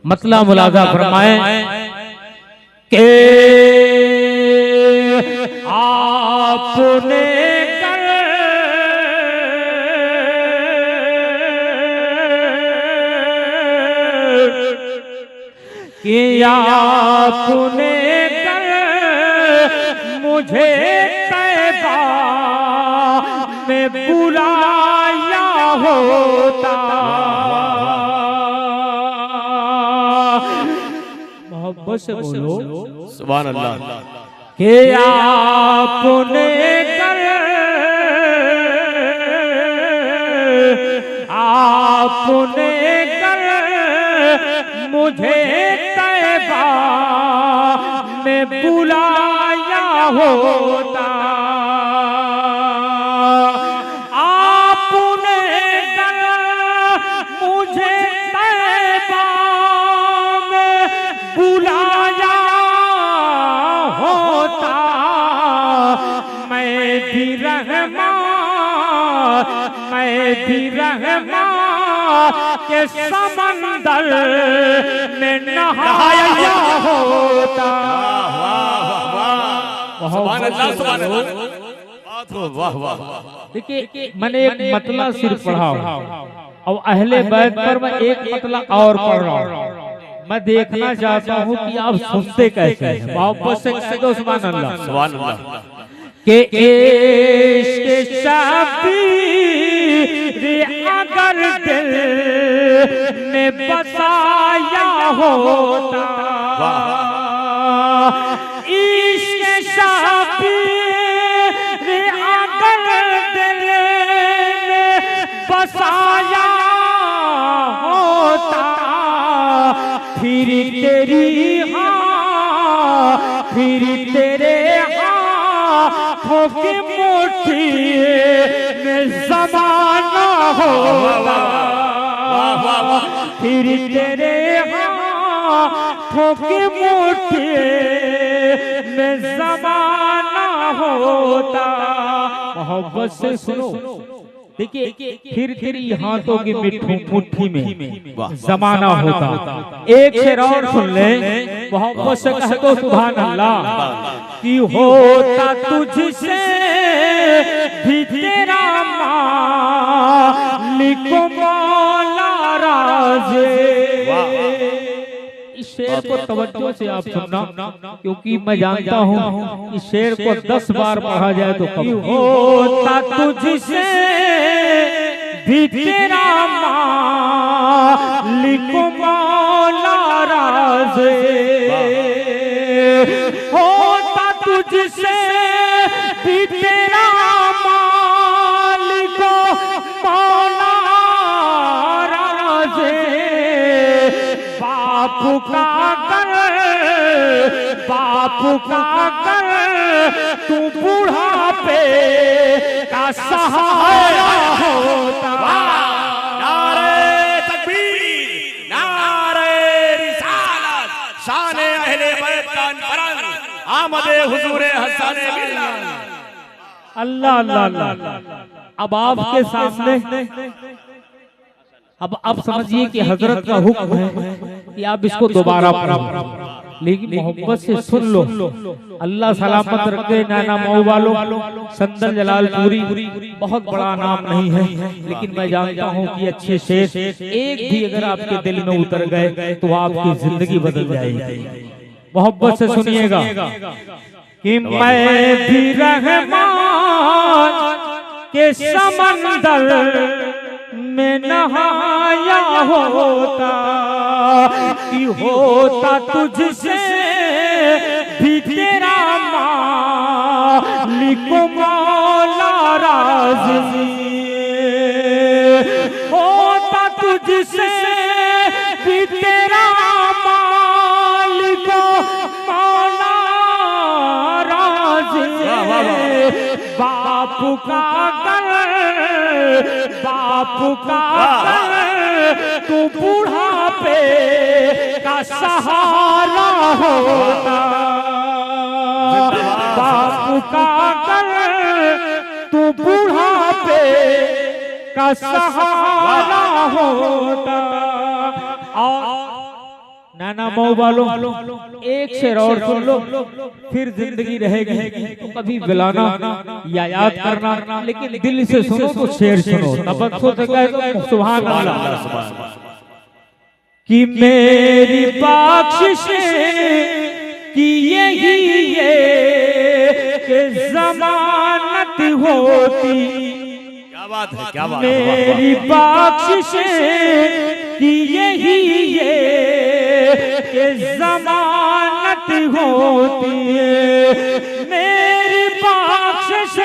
मतला मुलाजा फरमाए के आपने कि आपने कर मुझे तैबा में बुलाया होता। मोहब्बत से बोलो सुभान अल्लाह। कि आपने कर आपने कर मुझे तैबा में बुलाया होता। आपने कर मुझे तैबा में बुलाया होता। मैं भी रहमा के समंदर में नहाया होता। सुभान अल्लाह सुभान अल्लाह। वाह वाह। देखिए मैंने एक मतला सिर्फ पढ़ा और अहले बैत पर मैं एक मतला और पढ़ रहा हूँ। मैं देखना चाहता हूँ कि आप सुनते कैसे हैं। मोहब्बत से कहो सुभान अल्लाह सुभान अल्लाह। के इश्क़ शबीर अगर दिल में बसाया होता। इश्क़ शबीर अगर दिल में बसाया होता। फिर तेरी फिर तेरे की मुट्ठी में ज़माना होता। फिर तेरे हाथों की मुट्ठी में ज़माना होता। मोहब्बत से सुनो देखिए फिर तेरी हाथों की मुट्ठी में ज़माना होता। एक शेर और सुन ले मोहब्बत से कह दो सुभान अल्लाह कि होता तुझसे भी तेरा मालिक मौला राज़े। इस शेर को तवज्जो से आप सुनना क्योंकि मैं जानता हूँ इस शेर को 10 बार पढ़ा जाए तो कभी होता तुझसे भी तेरा मालिक मौला राज़े। होता तुझसे भी तेरा मालिक मौला राज़े। बापू का कर तू बुढ़ापे का सहारा होता। नारे तकबीर नारे रिसालत शान अहले बैत का अनबरन आमदे हुजूरे हसन बिल्लाह। अल्लाह अल्लाह अल्लाह। अब आपके सामने अब समझिए कि हजरत का हुक्म है कि आप इसको दोबारा पढ़ो लेकिन मोहब्बत से सुन लो। अल्लाह सलामत रखे नाना मऊ वालों संदन जलालपुरी बहुत बड़ा नाम नहीं है लेकिन मैं जानता हूँ कि अच्छे शेर एक भी अगर आपके दिल में उतर गए तो आपकी जिंदगी बदल जाएगी। मोहब्बत से सुनिएगा कि मैं भी रहमान के समंदर में नहाया होता। कि होता तुझसे भी तेरा मालिक मौला राज़ी। होता तुझसे भी तेरा मालिक मौला राज़ी। बापू का कर तू बुढ़ापे का सहारा होता। बापू का कर तू बुढ़ापे का सहारा होता। नाना मऊ वालों एक शेर और सुन लो, फिर जिंदगी रहेगी तो कभी बुलाना या याद करना, लेकिन दिल से सुनो तो शेर सुनो। तबस्सुम से कहे तो सुभान अल्लाह। कि मेरी बख्शिश की यही ये कि जमानत होती, क्या बात है, क्या बात है। मेरी बख्शिश की यही ये कि जमानत होती है, मेरी बख्शिश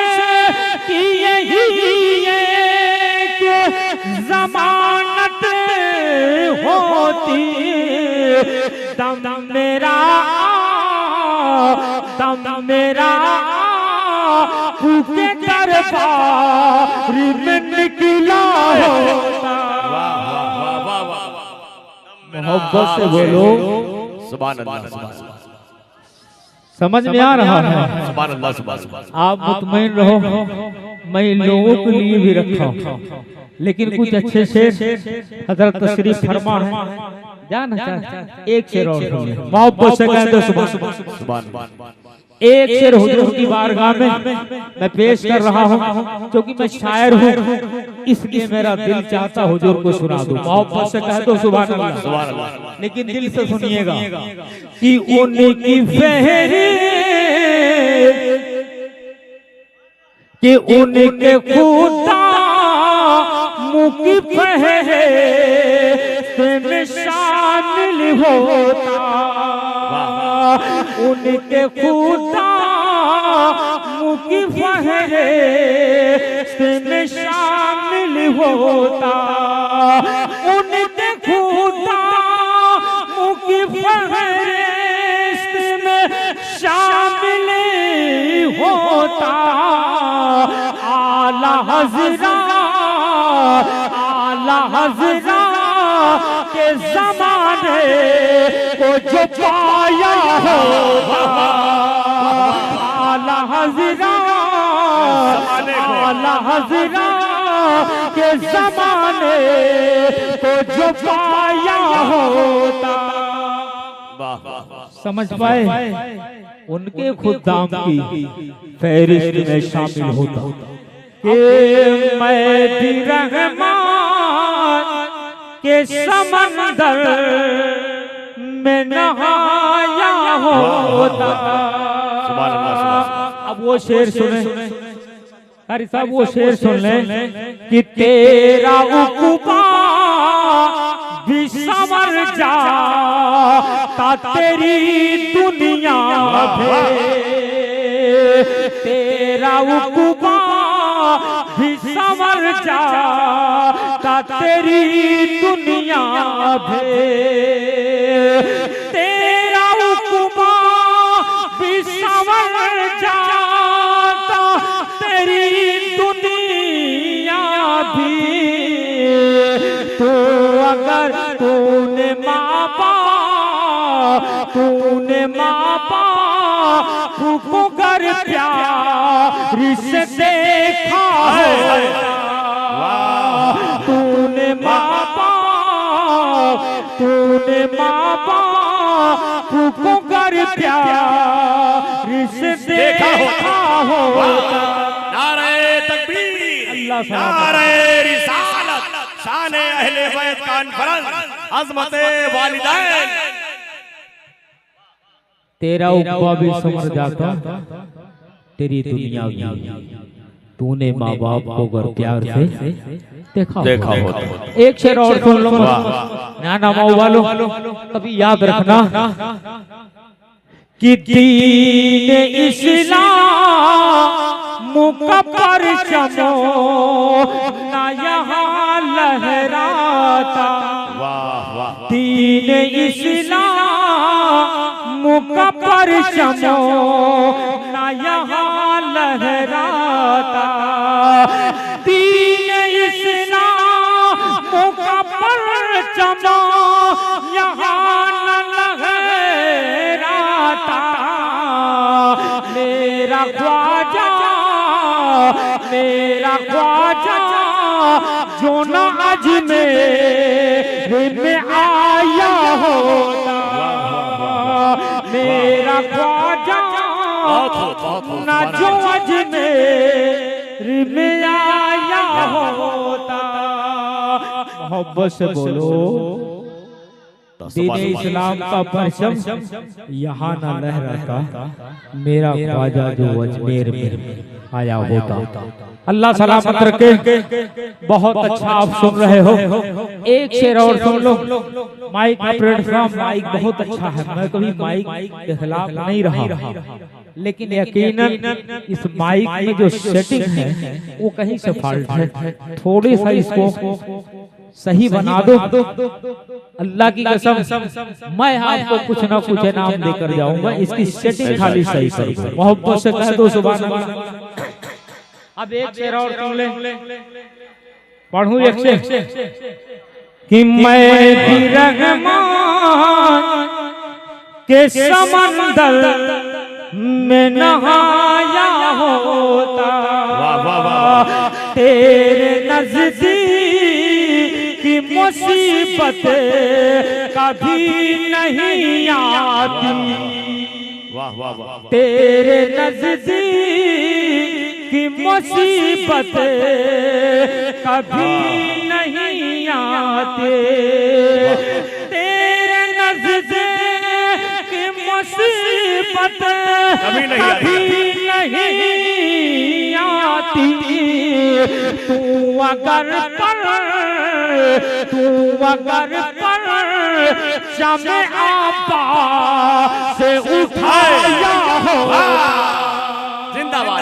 की यही ये कि जमानत होती है। दम मेरा फूके दरबार में निकला होता। मोहब्बत से बोलो सुभान अल्लाह, सुभान अल्लाह। समझ में आ रहा है? सुभान अल्लाह, सुभान अल्लाह। आप मुतमईन रहो, मैं लोगों के लिए भी रखा हूं, लेकिन कुछ अच्छे शेर हजरत तशरीफ फरमा है, जाना एक शेर और मोहब्बत से कह दो सुभान। एक शेर हुजूर की बारगाह में मैं पेश कर रहा हूँ, क्योंकि मैं शायर हूँ, इसलिए मेरा दिल चाहता हुजूर को सुना दूं। मोहब्बत से कह दो सुभान अल्लाह, सुभान अल्लाह। लेकिन दिल से सुनिएगा कि उनकी कि उनके खुदा मुकी में शामिल होता, उनके खुदा मुकी में शामिल होता, उनके खुदा मुकी में शामिल होता। आला हज़रा के ज़माने को जो पाया होगा, आला हज़रा के ज़माने को जो पाया होता। समझ पाए? उनके खुदाम की फहरिस्त में शामिल होता कि मैं भी रहमान के समंदर में नहाया होता। अब वो शेर सुने, अरे साहब वो शेर सुन लें कि तेरा उक़बा भी संवर जाता तेरी दुनिया में, तेरा उक़बा भी संवर जाता तेरी दुनिया में, तेरा उक़बा भी संवर जाता तेरी दुनिया भी। तो अगर तूने माँ बाप को कर प्यार से देखा होगा, तूने माँ बाप को कर प्यार से देखा होगा। नारे तकबीर, अल्लाह नारे रिसालत, शान अहले बैत कॉन्फ्रेंस, अज़मते वालिदैन। तेरा उक़बा भी संवर जाता तेरी दुनिया में, तूने माँ बाप को अगर प्यार से देखा होता। एक शेर और सुन लो नाना मऊ वालों, कभी याद रखना कि दीन इस्लाम का परचम ना यहाँ लहराता, दीन इस्लाम का परचम ना यहाँ लहराता, दीन इस्लाम का परचम यहाँ न लहराता। मेरा ख्वाजा जो न अजमेर में आया होता, ख्वाजा बहुत ना जो अजमेर में आया होता। मोहब्बत से बोलो दीन इस्लाम का परचम यहाँ ना लहराता, मेरा ख्वाजा जो अजमेर में आया होता। अल्लाह सलामत रखे। बहुत अच्छा आप सुन रहे हो, एक शेर और सुन लो। माइक का प्लेटफॉर्म माइक बहुत अच्छा है, मैं कभी माइक के खिलाफ नहीं रहा, लेकिन यकीनन इस माइक में जो सेटिंग है वो कहीं से फॉल्ट है। थोड़ी सा इसको सही बना दो। अल्लाह की कसम मैं आपको कुछ ना कुछ इनाम देकर जाऊंगा, इसकी सेटिंग खाली सही करो। मोहब्बत से कह दो सुभान अल्लाह। अब एक शेर और सुन ले, पढ़ूं एक शेर कि मैं भी रहमान के समंदर में नहाया होता, तेरे नजदीक की मुसीबत कभी नहीं आती, तेरे नजदीक की मुसीबत कभी नहीं आते, तेरे नजदीक की मुसीबत कभी नहीं आती। तू अगर पर शमे आपा से उठाया हो, जिंदाबाद।